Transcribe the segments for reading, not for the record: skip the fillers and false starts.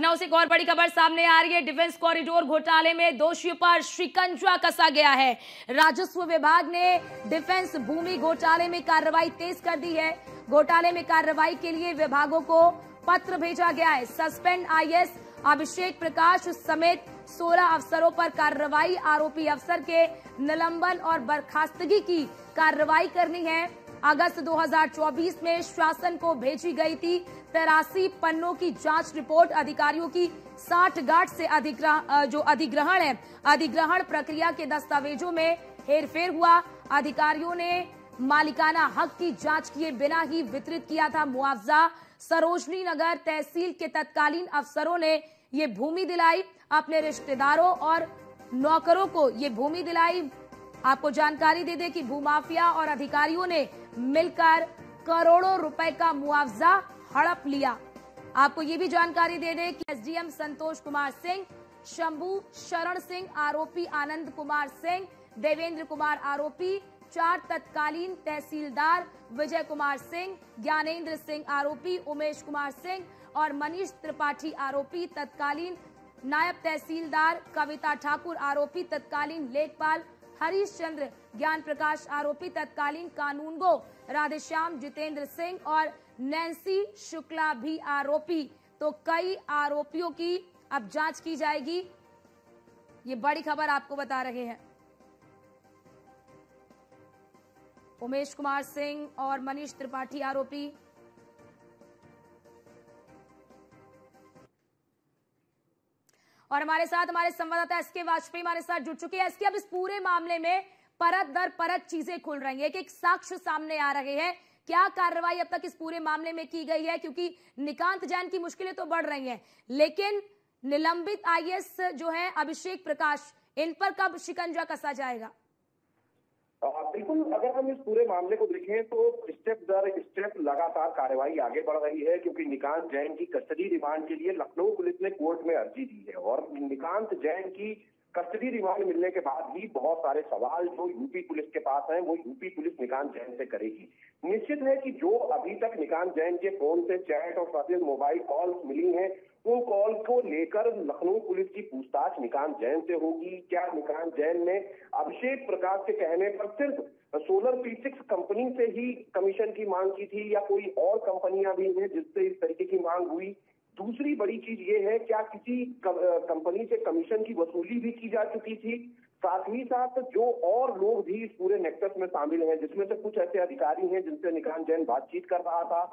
लखनऊ से एक और बड़ी खबर सामने आ रही है। डिफेंस कॉरिडोर घोटाले में दोषियों पर शिकंजा कसा गया है। राजस्व विभाग ने डिफेंस भूमि घोटाले में कार्रवाई तेज कर दी है। घोटाले में कार्रवाई के लिए विभागों को पत्र भेजा गया है। सस्पेंड आईएएस अभिषेक प्रकाश समेत 16 अफसरों पर कार्रवाई। आरोपी अफसर के निलंबन और बर्खास्तगी की कार्रवाई करनी है। अगस्त 2024 में शासन को भेजी गई थी 83 पन्नों की जांच रिपोर्ट। अधिकारियों की 60 गांठ से अधिग्रहण है, अधिग्रहण प्रक्रिया के दस्तावेजों में हेरफेर हुआ। अधिकारियों ने मालिकाना हक की जांच किए बिना ही वितरित किया था मुआवजा। सरोजनी नगर तहसील के तत्कालीन अफसरों ने ये भूमि दिलाई। अपने रिश्तेदारों और नौकरों को ये भूमि दिलाई। आपको जानकारी दे दें कि भूमाफिया और अधिकारियों ने मिलकर करोड़ों रुपए का मुआवजा हड़प लिया। आपको ये भी जानकारी दे दें कि एसडीएम संतोष कुमार सिंह, शंभू शरण सिंह आरोपी, आनंद कुमार सिंह, देवेंद्र कुमार आरोपी, 4 तत्कालीन तहसीलदार विजय कुमार सिंह, ज्ञानेंद्र सिंह आरोपी, उमेश कुमार सिंह और मनीष त्रिपाठी आरोपी, तत्कालीन नायब तहसीलदार कविता ठाकुर आरोपी, तत्कालीन लेखपाल हरीश चंद्र ज्ञान प्रकाश आरोपी, तत्कालीन कानूनगो राधेश्याम जितेंद्र सिंह और नैन्सी शुक्ला भी आरोपी। तो कई आरोपियों की अब जांच की जाएगी। ये बड़ी खबर आपको बता रहे हैं। उमेश कुमार सिंह और मनीष त्रिपाठी आरोपी। और हमारे साथ हमारे संवाददाता एसके वाजपेयी हमारे साथ जुड़ चुके हैं। एसके, अब इस पूरे मामले में परत दर परत चीजें खुल रही हैं, एक साक्ष्य सामने आ रहे हैं। क्या कार्रवाई अब तक इस पूरे मामले में की गई है? क्योंकि निकांत जैन की मुश्किलें तो बढ़ रही हैं, लेकिन निलंबित आईएएस जो है अभिषेक प्रकाश, इन पर कब शिकंजा कसा जाएगा? बिल्कुल, अगर हम इस पूरे मामले को देखें तो स्टेप दर स्टेप लगातार कार्रवाई आगे बढ़ रही है, क्योंकि निकांत जैन की कस्टडी रिमांड के लिए लखनऊ पुलिस ने कोर्ट में अर्जी दी है और निकांत जैन की कस्टडी रिमांड मिलने के बाद भी बहुत सारे सवाल जो यूपी पुलिस के पास हैं वो यूपी पुलिस निकांत जैन से करेगी। निश्चित है कि जो अभी तक निकांत जैन के फोन से चैट और साथ मोबाइल कॉल्स मिली हैं, उन कॉल को लेकर लखनऊ पुलिस की पूछताछ निकांत जैन से होगी। क्या निकांत जैन ने अभिषेक प्रकाश के कहने पर सिर्फ सोलर P6 कंपनी से ही कमीशन की मांग की थी या कोई और कंपनियां भी हैं जिससे इस तरीके की मांग हुई? दूसरी बड़ी चीज ये है, क्या किसी कंपनी से कमीशन की वसूली भी की जा चुकी थी? साथ ही साथ जो और लोग भी इस पूरे नेक्सस में शामिल हैं, जिसमें से कुछ ऐसे अधिकारी हैं जिनसे निकांत जैन बातचीत कर रहा था,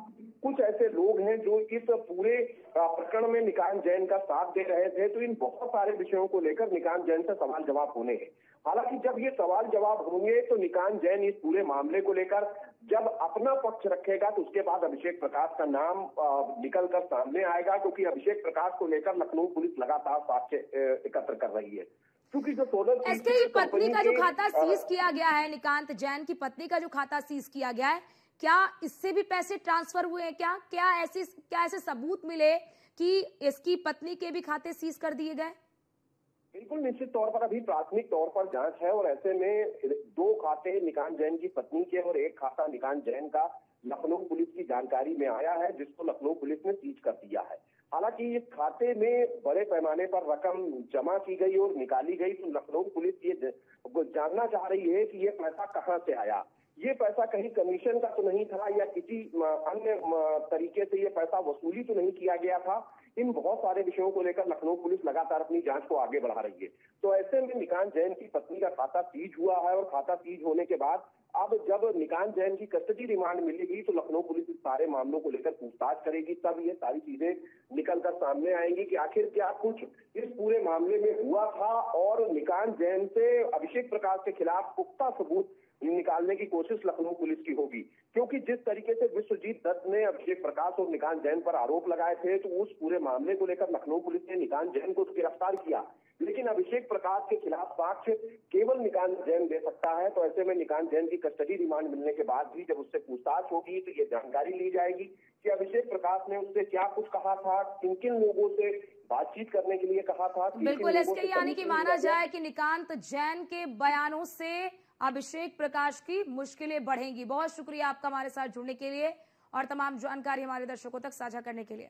कुछ ऐसे लोग हैं जो इस पूरे प्रकरण में निकांत जैन का साथ दे रहे थे। तो इन बहुत सारे विषयों को लेकर निकांत जैन से सवाल जवाब होने हैं। हालांकि जब ये सवाल जवाब होंगे तो निकांत जैन इस पूरे मामले को लेकर जब अपना पक्ष रखेगा तो उसके बाद अभिषेक प्रकाश का नाम निकल कर सामने आएगा, क्योंकि अभिषेक प्रकाश को लेकर लखनऊ पुलिस लगातार साक्ष्य एकत्र कर रही है। क्योंकि जो सोलर पत्नी का जो खाता सीज किया गया है, निकांत जैन की पत्नी का जो खाता सीज किया गया है, क्या इससे भी पैसे ट्रांसफर हुए हैं? क्या ऐसे सबूत मिले कि इसकी पत्नी के भी खाते सीज कर दिए गए? बिल्कुल, निश्चित तौर पर अभी प्राथमिक तौर पर जांच है और ऐसे में 2 खाते निकांत जैन की पत्नी के और 1 खाता निकांत जैन का लखनऊ पुलिस की जानकारी में आया है, जिसको लखनऊ पुलिस ने सीज कर दिया है। हालांकि इस खाते में बड़े पैमाने पर रकम जमा की गई और निकाली गई, तो लखनऊ पुलिस ये जानना चाह रही है कि ये पैसा कहां से आया। ये पैसा कहीं कमीशन का तो नहीं था या किसी अन्य तरीके से ये पैसा वसूली तो नहीं किया गया था। इन बहुत सारे विषयों को लेकर लखनऊ पुलिस लगातार अपनी जांच को आगे बढ़ा रही है। तो ऐसे में निकांत जैन की पत्नी का खाता सीज हुआ है और खाता सीज होने के बाद अब जब निकांत जैन की कस्टडी रिमांड मिलेगी तो लखनऊ पुलिस इस सारे मामलों को लेकर पूछताछ करेगी। तब ये सारी चीजें निकलकर सामने आएंगी कि आखिर क्या कुछ इस पूरे मामले में हुआ था और निकांत जैन से अभिषेक प्रकाश के खिलाफ पुख्ता सबूत निकालने की कोशिश लखनऊ पुलिस की होगी। क्योंकि जिस तरीके से विश्वजीत दत्त ने अभिषेक प्रकाश और निकांत जैन पर आरोप लगाए थे, तो उस पूरे मामले को लेकर लखनऊ पुलिस ने निकांत जैन को गिरफ्तार किया, लेकिन अभिषेक प्रकाश के खिलाफ साक्ष्य केवल निकांत जैन दे सकता है। तो ऐसे में निकांत जैन की कस्टडी रिमांड मिलने के बाद भी जब उससे पूछताछ होगी तो ये जानकारी ली जाएगी कि अभिषेक प्रकाश ने उससे क्या कुछ कहा था, किन किन लोगों से बातचीत करने के लिए कहा था। बिल्कुल, इसके यानी कि माना जाए कि निकांत जैन के बयानों से अभिषेक प्रकाश की मुश्किलें बढ़ेंगी। बहुत शुक्रिया आपका हमारे साथ जुड़ने के लिए और तमाम जानकारी हमारे दर्शकों तक साझा करने के लिए।